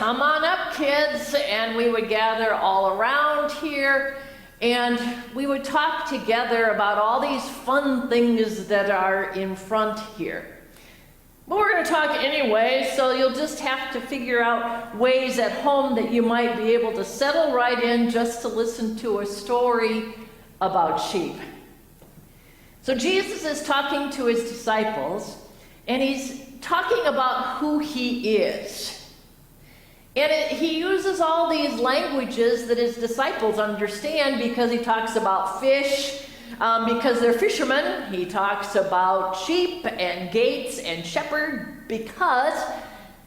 come on up, kids, and we would gather all around here, and we would talk together about all these fun things that are in front here. But we're going to talk anyway, so you'll just have to figure out ways at home that you might be able to settle right in just to listen to a story about sheep. So Jesus is talking to his disciples, and he's talking about who he is. And he uses all these languages that his disciples understand because he talks about fish, because they're fishermen. He talks about sheep and gates and shepherd because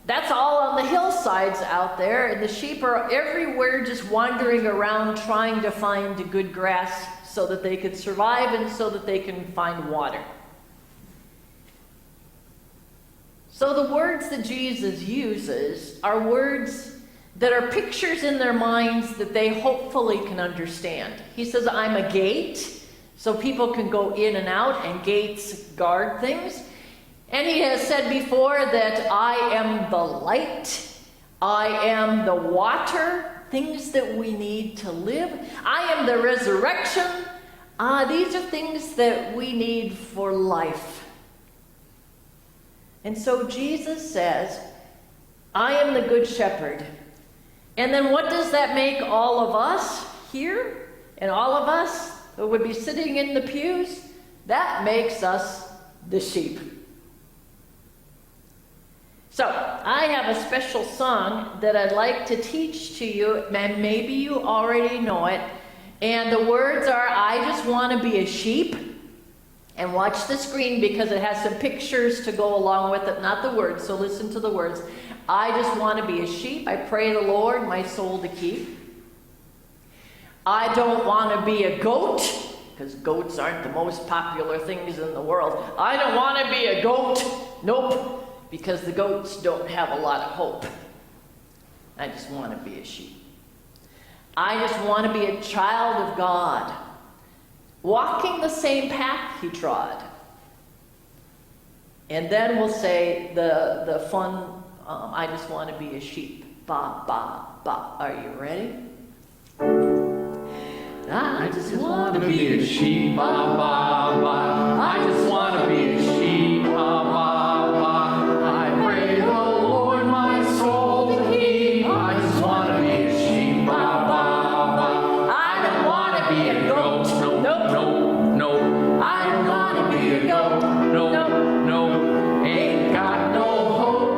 that's all on the hillsides out there, and the sheep are everywhere just wandering around trying to find good grass so that they can survive and so that they can find water. So the words that Jesus uses are words that are pictures in their minds that they hopefully can understand. He says, I'm a gate, so people can go in and out, and gates guard things. And he has said before that I am the light, I am the water, things that we need to live. I am the resurrection. These are things that we need for life. And so Jesus says, I am the good shepherd. And then what does that make all of us here? And all of us who would be sitting in the pews? That makes us the sheep. So I have a special song that I'd like to teach to you, and maybe you already know it. And the words are, I just want to be a sheep. And watch the screen because it has some pictures to go along with it, not the words, so listen to the words. I just want to be a sheep. I pray the Lord my soul to keep. I don't want to be a goat, because goats aren't the most popular things in the world. I don't want to be a goat. Nope, because the goats don't have a lot of hope. I just want to be a sheep. I just want to be a child of God, walking the same path he trod. And then we'll say the fun, I just want to be a sheep. Ba, ba, ba. Are you ready? I just want to be a sheep. Ba, ba, ba. I just want to be a sheep. Ba, ba, ba. I pray the Lord my soul to keep. I just want to be a sheep. Ba, ba, ba. I don't want to be a goat. No. I don't want to be a goat. No. Ain't got no hope.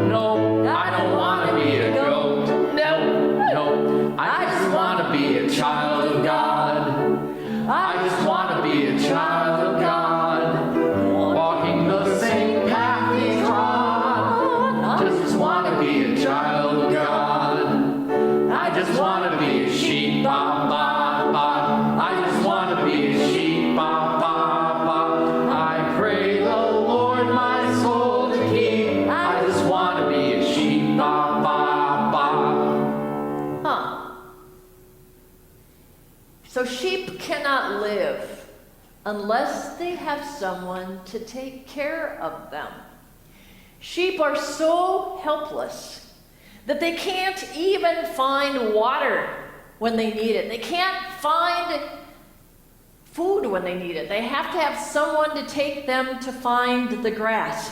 No. I don't want to be a goat. No. I just want to be a child of God. I just want to be a child of God. Walking the same path he trod. Just want to be a child of God. I just want to be a sheep. Ba, ba, ba. I just want to be a sheep. Ba, ba, ba. I pray the Lord my soul to keep. I just want to be a sheep. Ba, ba, ba. So sheep cannot live unless they have someone to take care of them. Sheep are so helpless that they can't even find water when they need it. They can't find food when they need it. They have to have someone to take them to find the grass.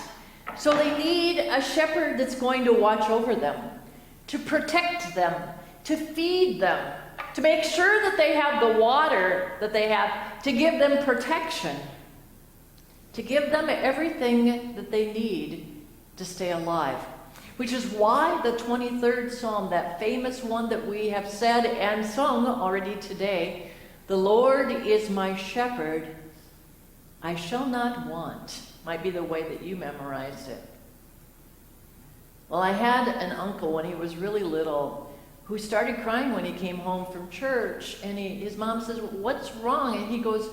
So they need a shepherd that's going to watch over them, to protect them, to feed them, to make sure that they have the water that they have, to give them protection, to give them everything that they need to stay alive. Which is why the 23rd Psalm, that famous one that we have said and sung already today, the Lord is my shepherd, I shall not want, might be the way that you memorized it. Well, I had an uncle when he was really little who started crying when he came home from church, and his mom says, what's wrong? And he goes,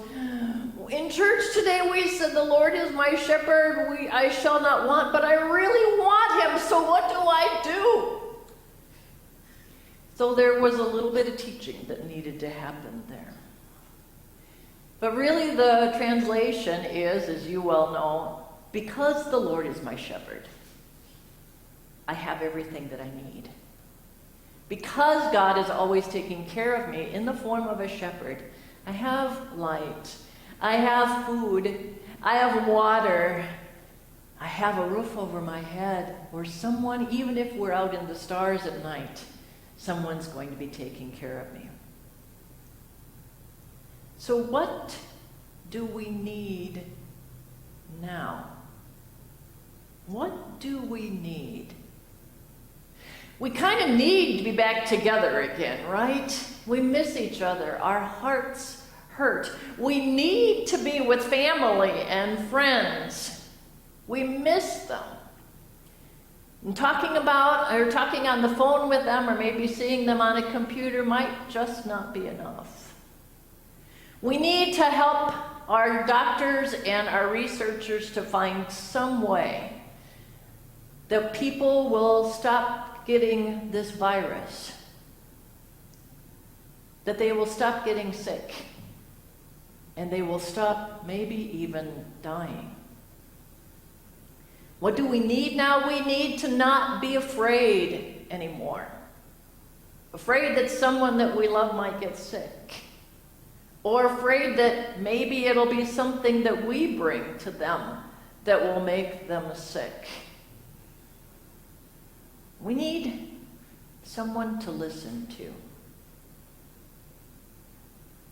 in church today we said the Lord is my shepherd, I shall not want, but I really want him, so what do I do? So there was a little bit of teaching that needed to happen there. But really the translation is, as you well know, because the Lord is my shepherd, I have everything that I need. Because God is always taking care of me in the form of a shepherd, I have light, I have food, I have water, I have a roof over my head, or someone, even if we're out in the stars at night, someone's going to be taking care of me. So what do we need now? What do we need? We kind of need to be back together again, right? We miss each other. Our hearts hurt. We need to be with family and friends. We miss them. And talking on the phone with them, or maybe seeing them on a computer might just not be enough. We need to help our doctors and our researchers to find some way that people will stop getting this virus, that they will stop getting sick, and they will stop maybe even dying. What do we need now? We need to not be afraid anymore. Afraid that someone that we love might get sick. Or afraid that maybe it'll be something that we bring to them that will make them sick. We need someone to listen to.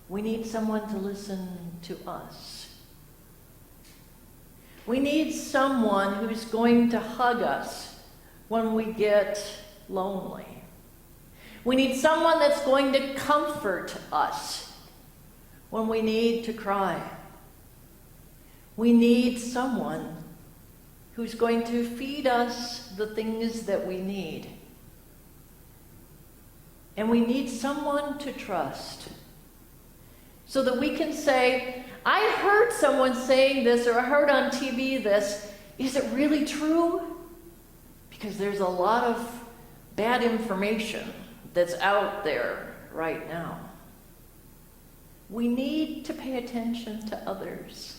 We need someone to listen to us. We need someone who's going to hug us when we get lonely. We need someone that's going to comfort us when we need to cry. We need someone who's going to feed us the things that we need. And we need someone to trust so that we can say, I heard someone saying this, or I heard on TV this. Is it really true? Because there's a lot of bad information that's out there right now. We need to pay attention to others.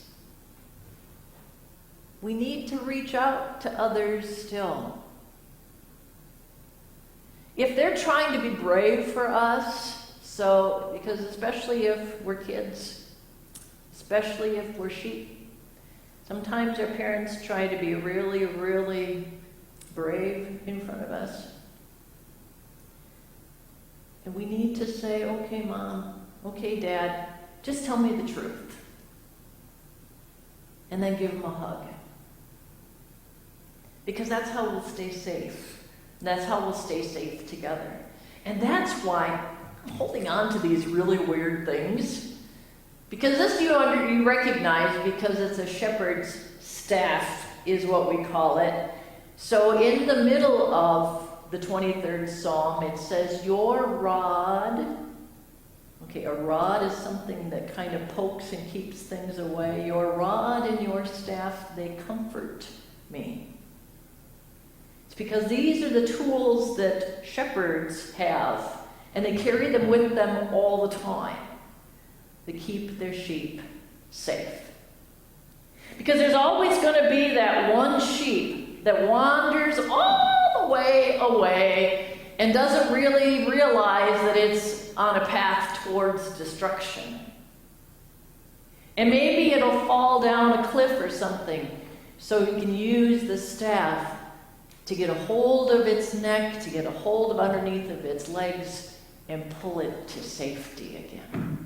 We need to reach out to others still. If they're trying to be brave for us, because especially if we're kids, especially if we're sheep, sometimes our parents try to be really, really brave in front of us. And we need to say, okay, Mom, okay, Dad, just tell me the truth. And then give them a hug. Because that's how we'll stay safe. That's how we'll stay safe together. And that's why I'm holding on to these really weird things. Because this you recognize, because it's a shepherd's staff is what we call it. So in the middle of the 23rd Psalm, it says, your rod. Okay, a rod is something that kind of pokes and keeps things away. Your rod and your staff, they comfort me. It's because these are the tools that shepherds have, and they carry them with them all the time to keep their sheep safe. Because there's always going to be that one sheep that wanders all the way away and doesn't really realize that it's on a path towards destruction. And maybe it'll fall down a cliff or something, so you can use the staff to get a hold of its neck, to get a hold of underneath of its legs, and pull it to safety again.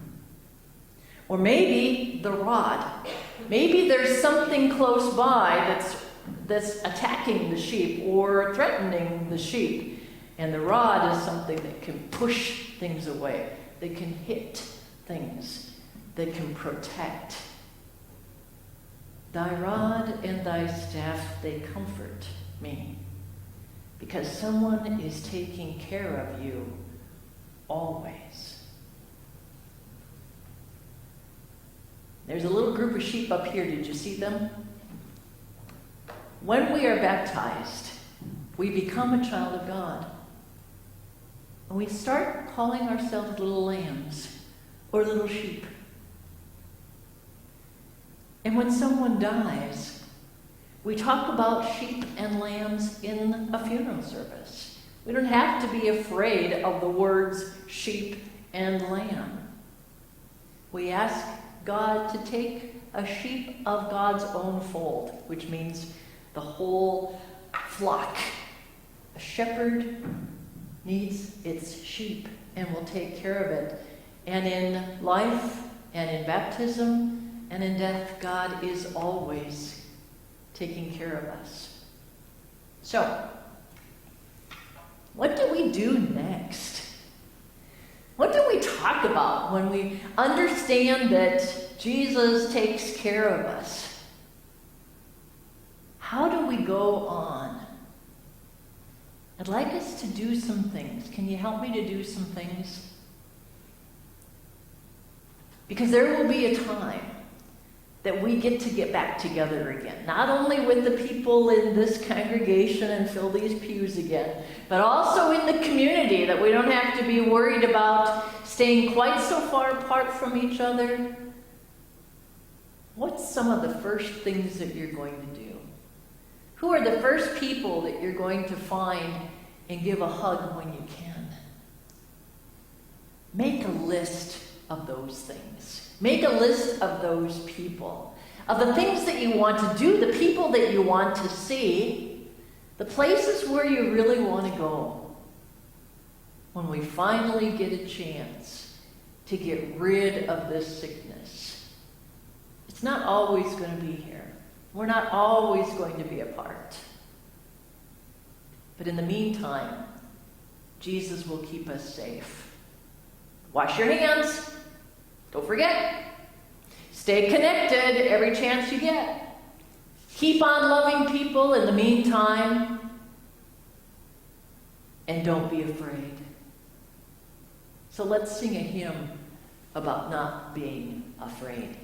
Or maybe the rod. Maybe there's something close by that's attacking the sheep or threatening the sheep. And the rod is something that can push things away, that can hit things, that can protect. Thy rod and thy staff, they comfort me. Because someone is taking care of you always. There's a little group of sheep up here. Did you see them? When we are baptized, we become a child of God. And we start calling ourselves little lambs or little sheep. And when someone dies, We talk about sheep and lambs in a funeral service. We don't have to be afraid of the words sheep and lamb. We ask God to take a sheep of God's own fold, which means the whole flock. A shepherd needs its sheep and will take care of it. And in life and in baptism and in death, God is always taking care of us. So, what do we do next? What do we talk about when we understand that Jesus takes care of us? How do we go on? I'd like us to do some things. Can you help me to do some things? Because there will be a time that we get back together again. Not only with the people in this congregation and fill these pews again, but also in the community, that we don't have to be worried about staying quite so far apart from each other. What's some of the first things that you're going to do? Who are the first people that you're going to find and give a hug when you can? Make a list of those things. Make a list of those people, of the things that you want to do, the people that you want to see, the places where you really want to go. When we finally get a chance to get rid of this sickness, it's not always going to be here. We're not always going to be apart. But in the meantime, Jesus will keep us safe. Wash your hands. Don't forget. Stay connected every chance you get. Keep on loving people in the meantime. And don't be afraid. So let's sing a hymn about not being afraid.